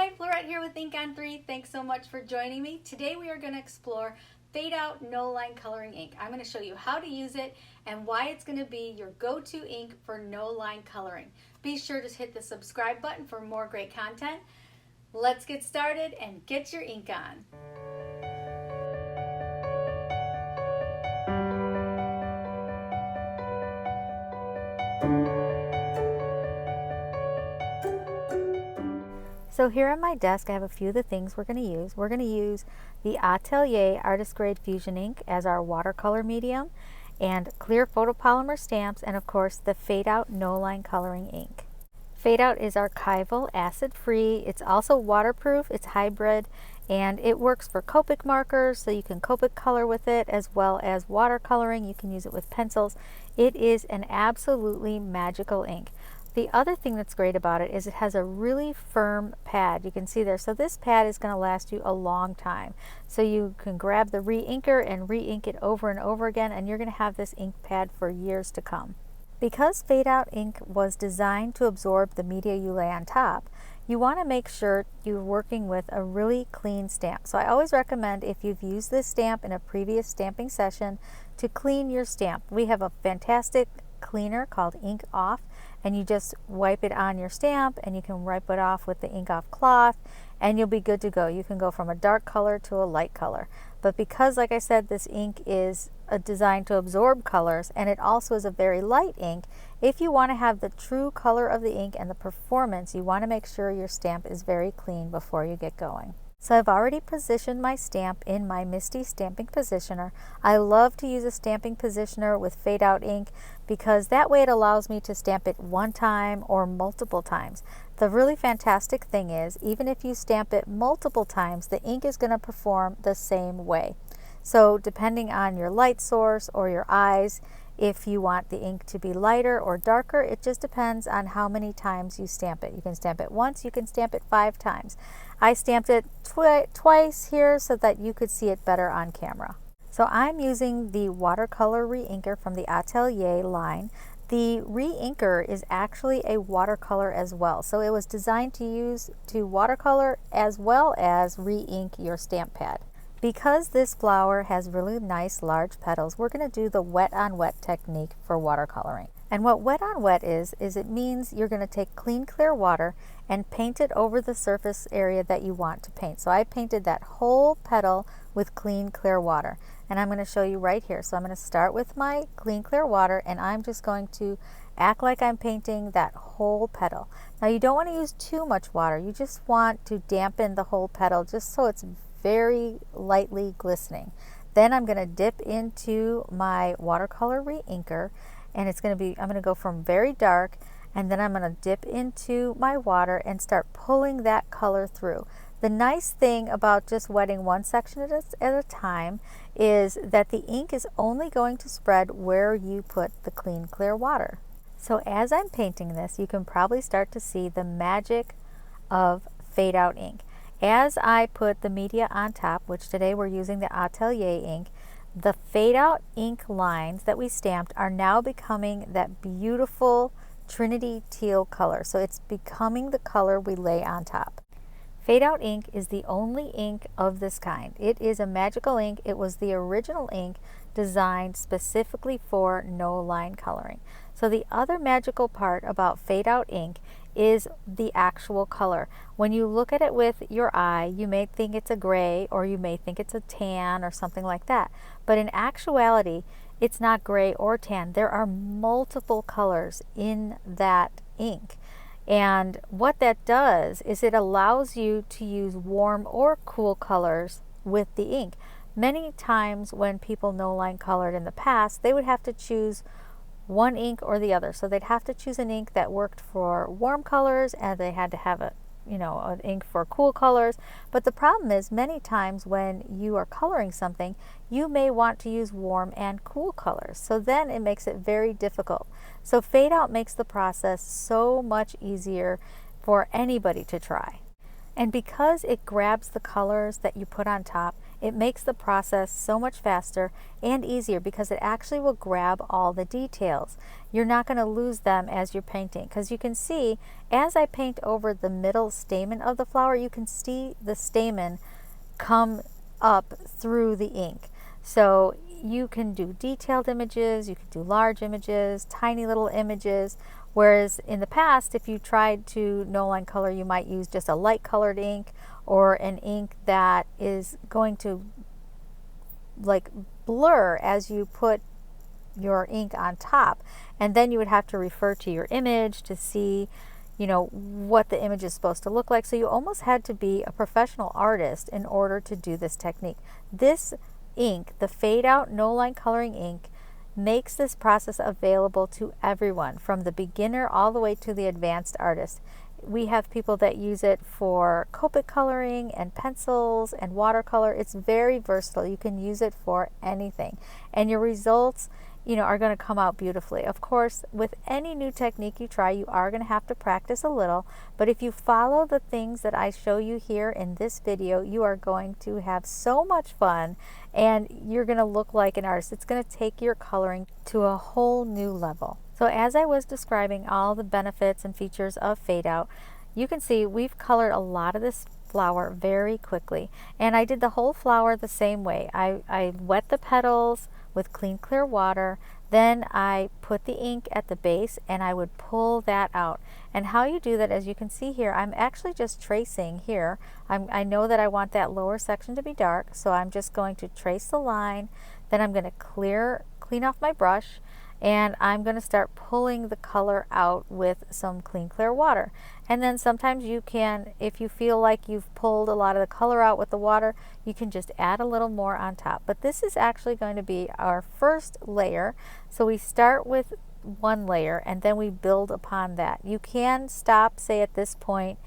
Hi, Fleurette here with InkOn3. Thanks so much for joining me. Today we are going to explore Fadeout No Line Coloring ink. I'm going to show you how to use it and why it's going to be your go-to ink for no line coloring. Be sure to hit the subscribe button for more great content. Let's get started and get your ink on. So here on my desk I have a few of the things we're going to use. We're going to use the Atelier Artist Grade Fusion ink as our watercolor medium, and clear photopolymer stamps, and of course the Fadeout No Line Coloring ink. Fadeout is archival, acid-free, it's also waterproof, it's hybrid, and it works for Copic markers, so you can Copic color with it, as well as watercoloring. You can use it with pencils. It is an absolutely magical ink. The other thing that's great about it is it has a really firm pad. You can see there. So this pad is going to last you a long time. So you can grab the re-inker and re-ink it over and over again, and you're going to have this ink pad for years to come. Because Fadeout ink was designed to absorb the media you lay on top, you want to make sure you're working with a really clean stamp. So I always recommend, if you've used this stamp in a previous stamping session, to clean your stamp. We have a fantastic cleaner called InkOn3, and you just wipe it on your stamp and you can wipe it off with the InkOn3 cloth and you'll be good to go. You can go from a dark color to a light color. But because, like I said, this ink is designed to absorb colors, and it also is a very light ink, if you want to have the true color of the ink and the performance, you want to make sure your stamp is very clean before you get going. So I've already positioned my stamp in my MISTI stamping positioner. I love to use a stamping positioner with Fadeout ink because that way it allows me to stamp it one time or multiple times. The really fantastic thing is, even if you stamp it multiple times, the ink is going to perform the same way. So depending on your light source or your eyes, if you want the ink to be lighter or darker, it just depends on how many times you stamp it. You can stamp it once, you can stamp it 5 times. I stamped it twice here so that you could see it better on camera. So I'm using the watercolor re-inker from the Atelier line. The re-inker is actually a watercolor as well. So it was designed to use to watercolor as well as re-ink your stamp pad. Because this flower has really nice large petals, we're going to do the wet on wet technique for watercoloring. And what wet on wet is it means you're going to take clean clear water and paint it over the surface area that you want to paint. So I painted that whole petal with clean clear water, and I'm going to show you right here. So I'm going to start with my clean clear water, and I'm just going to act like I'm painting that whole petal. Now you don't want to use too much water, you just want to dampen the whole petal just so it's very lightly glistening. Then I'm going to dip into my watercolor re-inker, and it's going to be, I'm going to go from very dark, and then I'm going to dip into my water and start pulling that color through. The nice thing about just wetting one section at a time is that the ink is only going to spread where you put the clean clear water. So as I'm painting this, you can probably start to see the magic of Fadeout ink. As I put the media on top, which today we're using the Atelier ink, the Fadeout ink lines that we stamped are now becoming that beautiful Trinity teal color. So it's becoming the color we lay on top. Fadeout ink is the only ink of this kind. It is a magical ink. It was the original ink designed specifically for no line coloring. So the other magical part about Fadeout ink is the actual color. When you look at it with your eye, you may think it's a gray, or you may think it's a tan or something like that. But in actuality, it's not gray or tan. There are multiple colors in that ink. And what that does is it allows you to use warm or cool colors with the ink. Many times when people no line colored in the past, they would have to choose one ink or the other. So they'd have to choose an ink that worked for warm colors, and they had to have an ink for cool colors. But the problem is, many times when you are coloring something, you may want to use warm and cool colors. So then it makes it very difficult. So Fadeout makes the process so much easier for anybody to try. And because it grabs the colors that you put on top, It makes the process so much faster and easier because it actually will grab all the details. You're not going to lose them as you're painting, because you can see as I paint over the middle stamen of the flower, you can see the stamen come up through the ink. So you can do detailed images, you can do large images, tiny little images, whereas in the past, if you tried to no line color, you might use just a light colored ink or an ink that is going to like blur as you put your ink on top, and then you would have to refer to your image to see, you know, what the image is supposed to look like. So you almost had to be a professional artist in order to do this technique. This ink, the Fadeout no line coloring ink, makes this process available to everyone, from the beginner all the way to the advanced artist. We have people that use it for Copic coloring and pencils and watercolor. It's very versatile. You can use it for anything, and your results, you know, are going to come out beautifully. Of course, with any new technique you try, you are going to have to practice a little, but if you follow the things that I show you here in this video, you are going to have so much fun and you're going to look like an artist. It's going to take your coloring to a whole new level. So as I was describing all the benefits and features of Fadeout, you can see we've colored a lot of this flower very quickly, and I did the whole flower the same way. I wet the petals with clean clear water, then I put the ink at the base and I would pull that out. And how you do that, as you can see here, I'm actually just tracing here. I know that I want that lower section to be dark, so I'm just going to trace the line, then I'm going to clean off my brush, and I'm going to start pulling the color out with some clean clear water. And then sometimes you can, if you feel like you've pulled a lot of the color out with the water, you can just add a little more on top. But this is actually going to be our first layer. So we start with one layer and then we build upon that. You can stop, say, at this point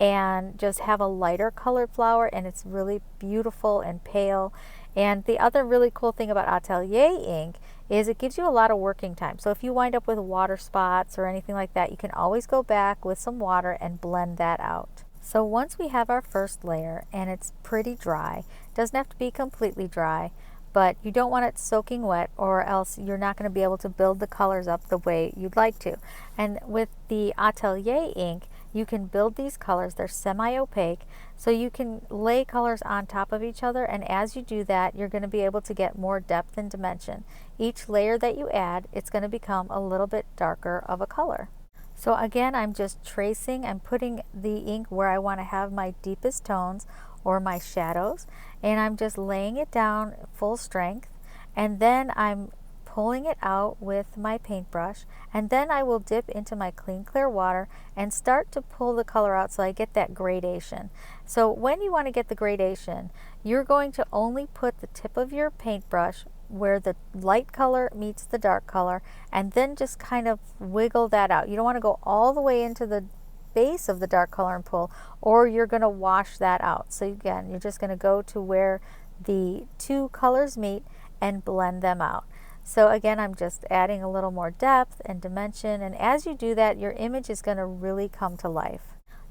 and just have a lighter colored flower, and it's really beautiful and pale. And the other really cool thing about Atelier ink is it gives you a lot of working time. So if you wind up with water spots or anything like that, you can always go back with some water and blend that out. So once we have our first layer and it's pretty dry, it doesn't have to be completely dry, but you don't want it soaking wet or else you're not going to be able to build the colors up the way you'd like to. And with the Atelier ink, you can build these colors. They're semi-opaque, so you can lay colors on top of each other, and as you do that, you're going to be able to get more depth and dimension. Each layer that you add, it's going to become a little bit darker of a color. So again, I'm just tracing, I'm putting the ink where I want to have my deepest tones or my shadows, and I'm just laying it down full strength, and then I'm pulling it out with my paintbrush, and then I will dip into my clean clear water and start to pull the color out so I get that gradation. So when you want to get the gradation, you're going to only put the tip of your paintbrush where the light color meets the dark color, and then just kind of wiggle that out. You don't want to go all the way into the base of the dark color and pull, or you're going to wash that out. So again, you're just going to go to where the two colors meet and blend them out. So again, I'm just adding a little more depth and dimension, and as you do that, your image is going to really come to life.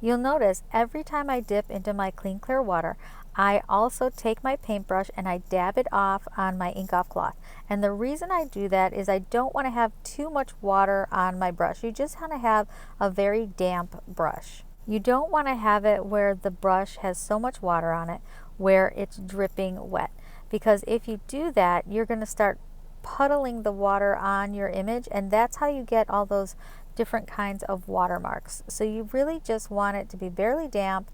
You'll notice every time I dip into my clean clear water, I also take my paintbrush and I dab it off on my ink off cloth. And the reason I do that is I don't want to have too much water on my brush. You just want to have a very damp brush. You don't want to have it where the brush has so much water on it where it's dripping wet, because if you do that, you're going to start puddling the water on your image, and that's how you get all those different kinds of watermarks. So you really just want it to be barely damp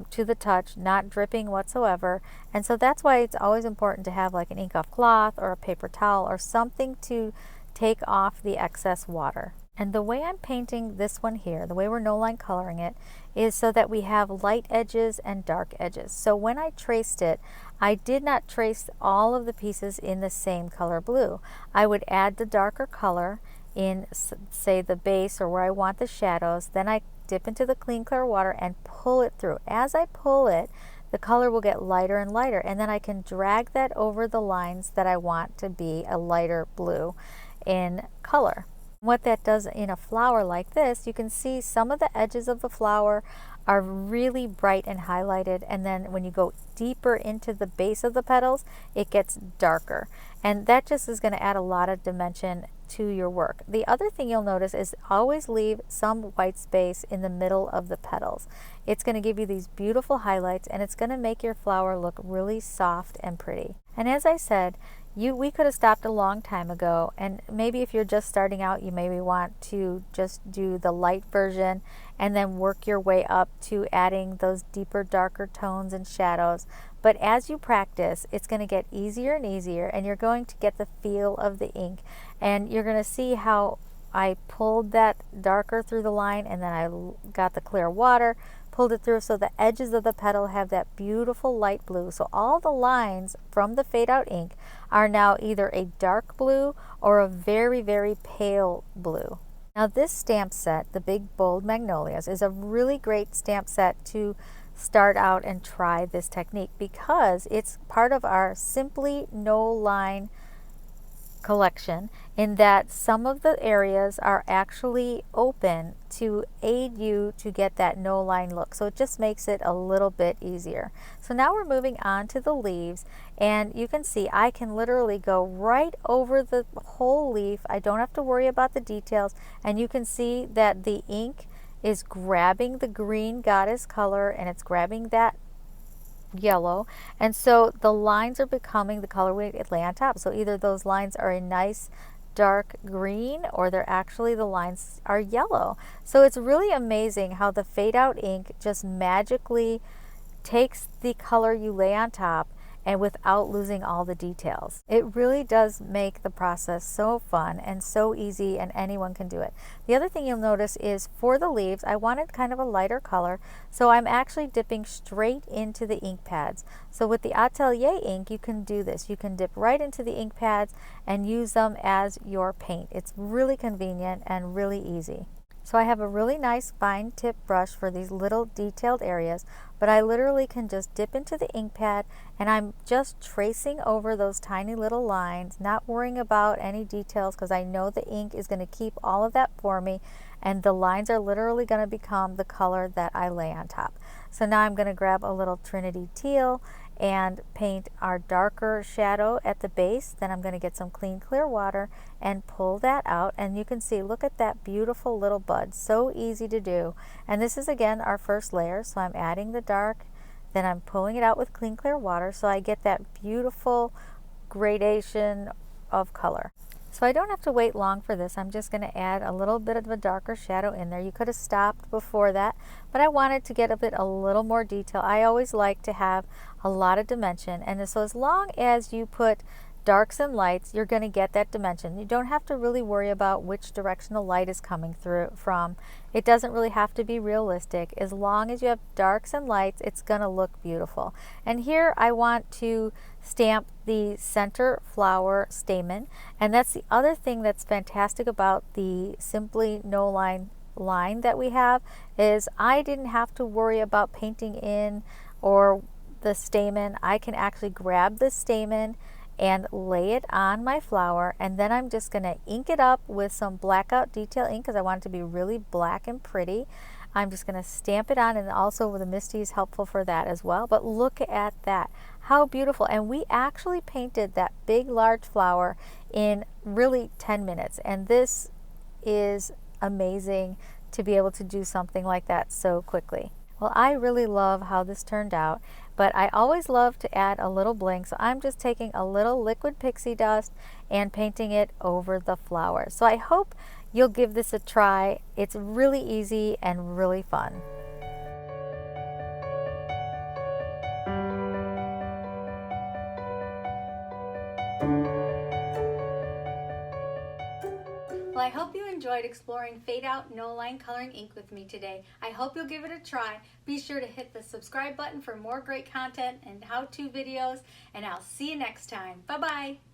to the touch, not dripping whatsoever. And so that's why it's always important to have like an ink off cloth or a paper towel or something to take off the excess water. And the way I'm painting this one here, the way we're no line coloring it, is so that we have light edges and dark edges. So when I traced it, I did not trace all of the pieces in the same color blue. I would add the darker color in, say, the base or where I want the shadows, then I dip into the clean clear water and pull it through. As I pull it, the color will get lighter and lighter, and then I can drag that over the lines that I want to be a lighter blue in color. What that does in a flower like this, you can see some of the edges of the flower are really bright and highlighted, and then when you go deeper into the base of the petals, it gets darker. And that just is going to add a lot of dimension to your work. The other thing you'll notice is always leave some white space in the middle of the petals. It's going to give you these beautiful highlights, and it's going to make your flower look really soft and pretty. And as I said, we could have stopped a long time ago, and maybe if you're just starting out, you maybe want to just do the light version and then work your way up to adding those deeper, darker tones and shadows. But as you practice, it's going to get easier and easier, and you're going to get the feel of the ink, and you're going to see how I pulled that darker through the line, and then I got the clear water, pulled it through, so the edges of the petal have that beautiful light blue. So all the lines from the fade out ink are now either a dark blue or a very, very pale blue. Now this stamp set, the Big Bold Magnolias, is a really great stamp set to start out and try this technique, because it's part of our Simply No Line collection, in that some of the areas are actually open to aid you to get that no line look. So it just makes it a little bit easier. So now we're moving on to the leaves, and you can see I can literally go right over the whole leaf. I don't have to worry about the details, and you can see that the ink is grabbing the green goddess color, and it's grabbing that yellow, and so the lines are becoming the color we lay on top. So either those lines are a nice dark green, or they're actually, the lines are yellow. So it's really amazing how the fade out ink just magically takes the color you lay on top and without losing all the details. It really does make the process so fun and so easy, and anyone can do it. The other thing you'll notice is for the leaves, I wanted kind of a lighter color, so I'm actually dipping straight into the ink pads. So with the Atelier ink, you can do this. You can dip right into the ink pads and use them as your paint. It's really convenient and really easy. So I have a really nice fine tip brush for these little detailed areas, but I literally can just dip into the ink pad, and I'm just tracing over those tiny little lines, not worrying about any details, because I know the ink is going to keep all of that for me, and the lines are literally going to become the color that I lay on top. So now I'm going to grab a little Trinity Teal and paint our darker shadow at the base. Then I'm going to get some clean clear water and pull that out, and you can see, look at that beautiful little bud. So easy to do. And this is again our first layer, so I'm adding the dark, then I'm pulling it out with clean clear water, so I get that beautiful gradation of color. So I don't have to wait long for this. I'm just going to add a little bit of a darker shadow in there. You could have stopped before that, but I wanted to get a little more detail. I always like to have a lot of dimension, and so as long as you put darks and lights, you're going to get that dimension. You don't have to really worry about which direction the light is coming through from. It doesn't really have to be realistic. As long as you have darks and lights, it's going to look beautiful. And here I want to stamp the center flower stamen, and that's the other thing that's fantastic about the Simply No line that we have, is I didn't have to worry about painting in or the stamen. I can actually grab the stamen and lay it on my flower, and then I'm just going to ink it up with some blackout detail ink, because I want it to be really black and pretty. I'm just going to stamp it on, and also the Misty is helpful for that as well. But look at that, how beautiful. And we actually painted that big large flower in really 10 minutes, and this is amazing to be able to do something like that so quickly. Well, I really love how this turned out, but I always love to add a little bling, so I'm just taking a little liquid pixie dust and painting it over the flower. So I hope you'll give this a try. It's really easy and really fun. Well, I hope you enjoyed exploring Fade Out No Line Coloring Ink with me today. I hope you'll give it a try. Be sure to hit the subscribe button for more great content and how-to videos, and I'll see you next time. Bye-bye.